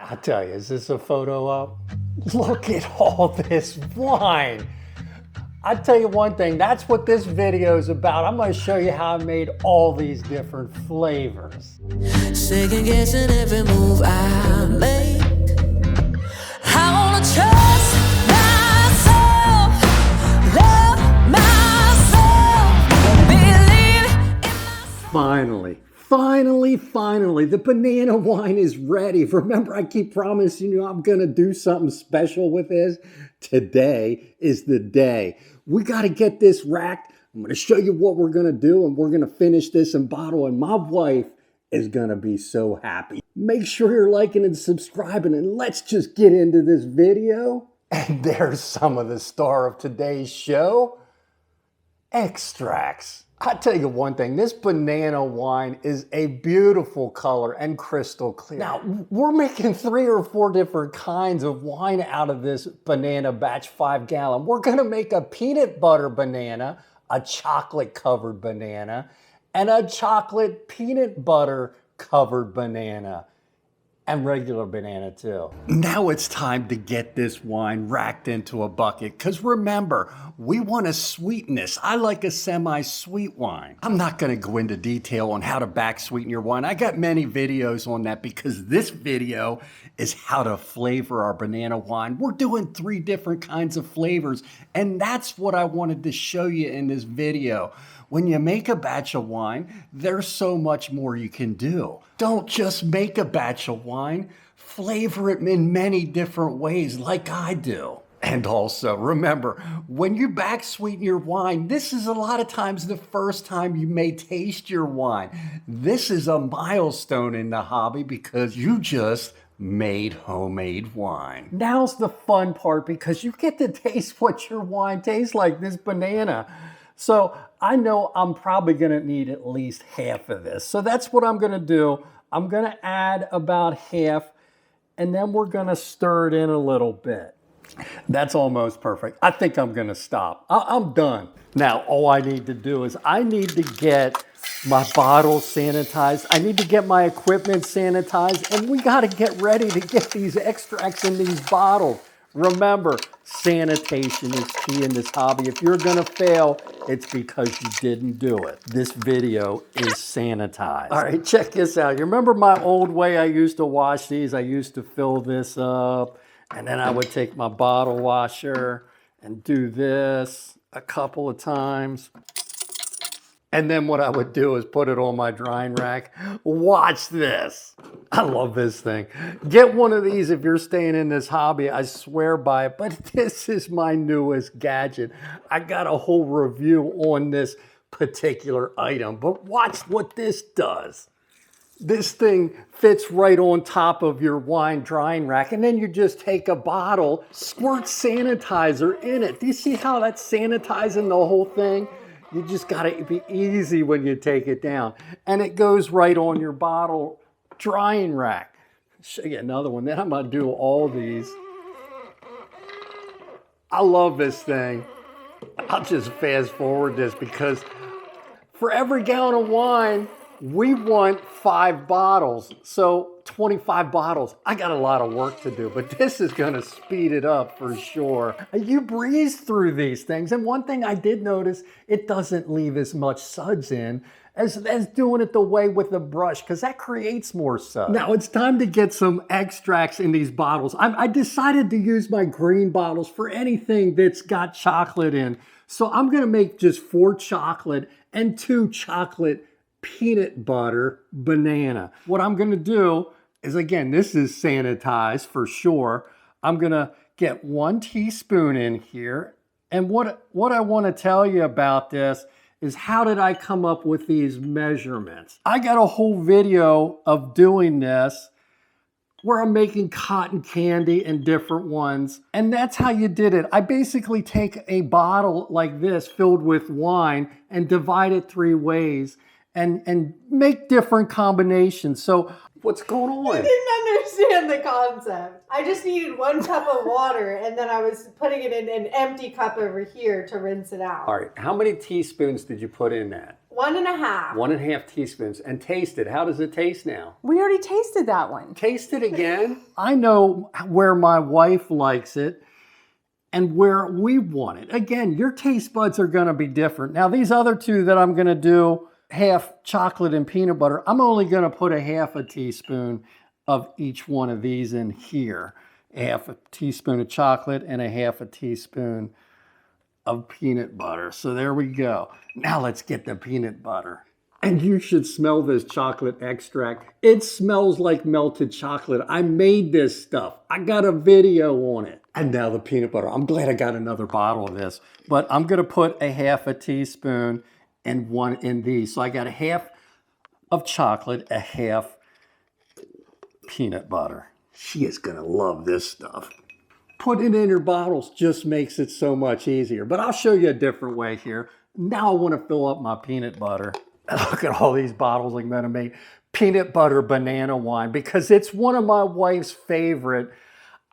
I tell you, is this a photo op? Look at all this wine. I tell you one thing, that's what this video is about. I'm going to show you how I made all these different flavors. Second guessing every move I make. I wanna trust myself, love myself, believe in myself. Finally, the banana wine is ready. Remember, I keep promising you I'm going to do something special with this. Today is the day. We got to get this racked. I'm going to show you what we're going to do, and we're going to finish this in bottle, and my wife is going to be so happy. Make sure you're liking and subscribing, and let's just get into this video. And there's some of the star of today's show, extracts. I tell you one thing, this banana wine is a beautiful color and crystal clear. Now, we're making 3 or 4 different kinds of wine out of this banana batch 5 gallon. We're gonna make a peanut butter banana, a chocolate covered banana, and a chocolate peanut butter covered banana. And regular banana too. Now it's time to get this wine racked into a bucket, because remember, we want to sweeten this. I like a semi-sweet wine. I'm not going to go into detail on how to back sweeten your wine. I got many videos on that, because this video is how to flavor our banana wine. We're doing 3 different kinds of flavors, and that's what I wanted to show you in this video. When you make a batch of wine, there's so much more you can do. Don't just make a batch of wine, flavor it in many different ways like I do. And also, remember, when you back sweeten your wine, this is a lot of times the first time you may taste your wine. This is a milestone in the hobby because you just made homemade wine. Now's the fun part, because you get to taste what your wine tastes like, this banana. So I know I'm probably gonna need at least half of this. So that's what I'm gonna do. I'm gonna add about half, and then we're gonna stir it in a little bit. That's almost perfect. I think I'm gonna stop. I'm done. Now, all I need to do is I need to get my bottle sanitized. I need to get my equipment sanitized, and we gotta get ready to get these extracts in these bottles. Remember, sanitation is key in this hobby. If you're gonna fail, it's because you didn't do it. This video is sanitized. All right, check this out. You remember my old way I used to wash these? I used to fill this up, and then I would take my bottle washer and do this a couple of times. And then what I would do is put it on my drying rack. Watch this. I love this thing. Get one of these if you're staying in this hobby. I swear by it, but this is my newest gadget. I got a whole review on this particular item, but watch what this does. This thing fits right on top of your wine drying rack, and then you just take a bottle, squirt sanitizer in it. Do you see how that's sanitizing the whole thing? You just gotta be easy when you take it down. And it goes right on your bottle drying rack. I'll show you another one. Then I'm gonna do all these. I love this thing. I'll just fast forward this, because for every gallon of wine, we want 5 bottles. So 25 bottles. I got a lot of work to do, but this is gonna speed it up for sure. You breeze through these things. And one thing I did notice, it doesn't leave as much suds in as doing it the way with the brush, because that creates more suds. Now it's time to get some extracts in these bottles. I decided to use my green bottles for anything that's got chocolate in. So I'm gonna make just 4 chocolate and 2 chocolate peanut butter banana. What I'm gonna do is, again, this is sanitized for sure. I'm gonna get 1 teaspoon in here. And what I wanna tell you about this is, how did I come up with these measurements? I got a whole video of doing this where I'm making cotton candy and different ones. And that's how you did it. I basically take a bottle like this filled with wine and divide it 3 ways and make different combinations. So what's going on? I didn't understand the concept. I just needed 1 cup of water, and then I was putting it in an empty cup over here to rinse it out. All right, how many teaspoons did you put in that? 1.5. 1.5 teaspoons. And taste it. How does it taste now? We already tasted that one. Taste it again. I know where my wife likes it and where we want it. Again, your taste buds are going to be different. Now, these other two that I'm going to do, half chocolate and peanut butter, I'm only going to put a 1/2 teaspoon of each one of these in here. 1/2 teaspoon of chocolate and a 1/2 teaspoon of peanut butter. So there we go. Now let's get the peanut butter. And you should smell this chocolate extract. It smells like melted chocolate. I made this stuff. I got a video on it. And now the peanut butter. I'm glad I got another bottle of this. But I'm going to put a 1/2 teaspoon and one in these. So I got a 1/2 of chocolate, a 1/2 peanut butter. She is going to love this stuff. Putting it in your bottles just makes it so much easier. But I'll show you a different way here. Now I want to fill up my peanut butter. Look at all these bottles I'm going to make. Peanut butter banana wine, because it's one of my wife's favorite.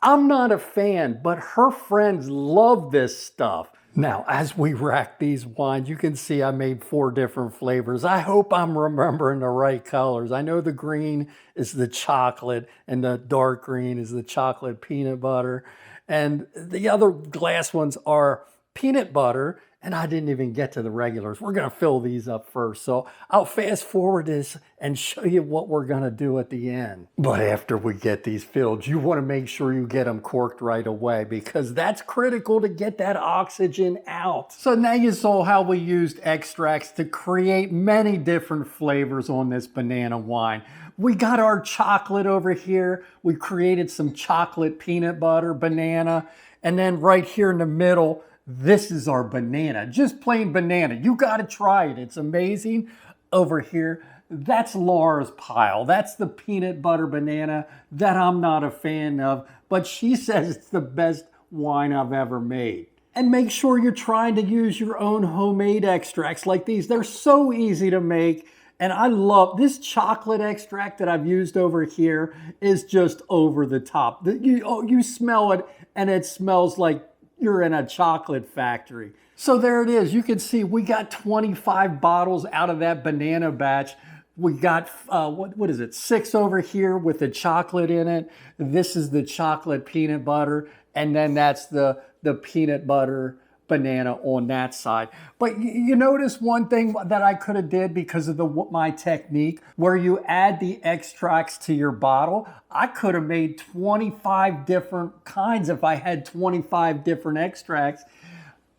I'm not a fan, but her friends love this stuff. Now, as we rack these wines, you can see I made 4 different flavors. I hope I'm remembering the right colors. I know the green is the chocolate and the dark green is the chocolate peanut butter. And the other glass ones are peanut butter, and I didn't even get to the regulars. We're gonna fill these up first. So I'll fast forward this and show you what we're gonna do at the end. But after we get these filled, you wanna make sure you get them corked right away, because that's critical to get that oxygen out. So now you saw how we used extracts to create many different flavors on this banana wine. We got our chocolate over here. We created some chocolate peanut butter banana. And then right here in the middle, this is our banana, just plain banana. You got to try it. It's amazing. Over here, that's Laura's pile. That's the peanut butter banana that I'm not a fan of, but she says it's the best wine I've ever made. And make sure you're trying to use your own homemade extracts like these. They're so easy to make. And I love this chocolate extract that I've used over here is just over the top. You smell it and it smells like you're in a chocolate factory. So there it is. You can see we got 25 bottles out of that banana batch. We got, what is it, 6 over here with the chocolate in it. This is the chocolate peanut butter. And then that's the peanut butter banana on that side. But you notice one thing that I could have did because of my technique, where you add the extracts to your bottle. I could have made 25 different kinds if I had 25 different extracts.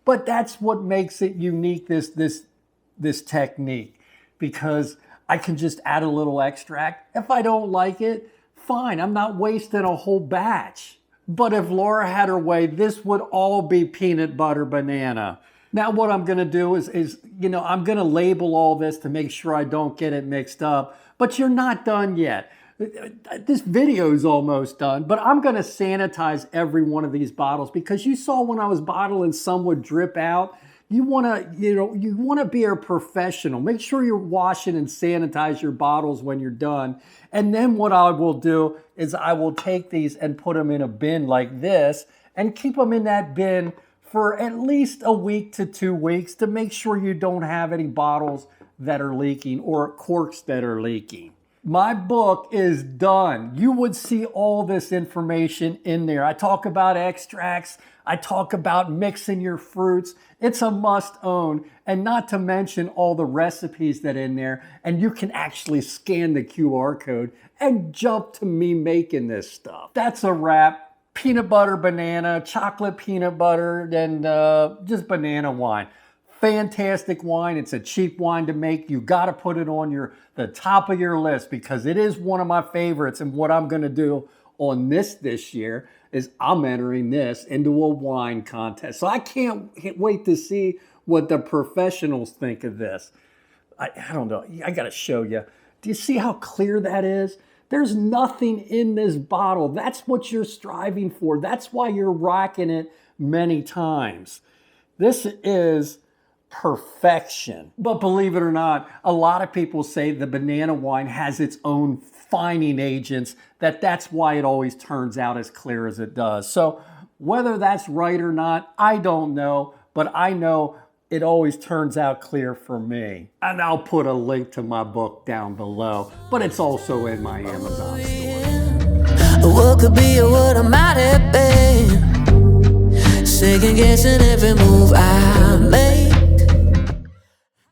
But that's what makes it unique, this technique, because I can just add a little extract. If I don't like it, fine, I'm not wasting a whole batch. But if Laura had her way, this would all be peanut butter banana. Now what I'm gonna do is I'm gonna label all this to make sure I don't get it mixed up, but you're not done yet. This video is almost done, but I'm gonna sanitize every one of these bottles, because you saw when I was bottling, some would drip out. You wanna be a professional. Make sure you're washing and sanitize your bottles when you're done. And then what I will do is I will take these and put them in a bin like this and keep them in that bin for at least a week to 2 weeks to make sure you don't have any bottles that are leaking or corks that are leaking. My book is done. You would see all this information in there. I talk about extracts. I talk about mixing your fruits. It's a must own, and not to mention all the recipes that are in there. And you can actually scan the QR code and jump to me making this stuff. That's a wrap. Peanut butter banana, chocolate peanut butter, and just banana wine. Fantastic wine. It's a cheap wine to make. You got to put it on the top of your list, because it is one of my favorites. And what I'm going to do on this year is I'm entering this into a wine contest. So I can't wait to see what the professionals think of this. I don't know. I got to show you. Do you see how clear that is? There's nothing in this bottle. That's what you're striving for. That's why you're rocking it many times. This is perfection. But believe it or not, a lot of people say the banana wine has its own fining agents, that's why it always turns out as clear as it does. So whether that's right or not, I don't know, but I know it always turns out clear for me. And I'll put a link to my book down below, but it's also in my Amazon store. What could be or what I might have been, second guessing every move I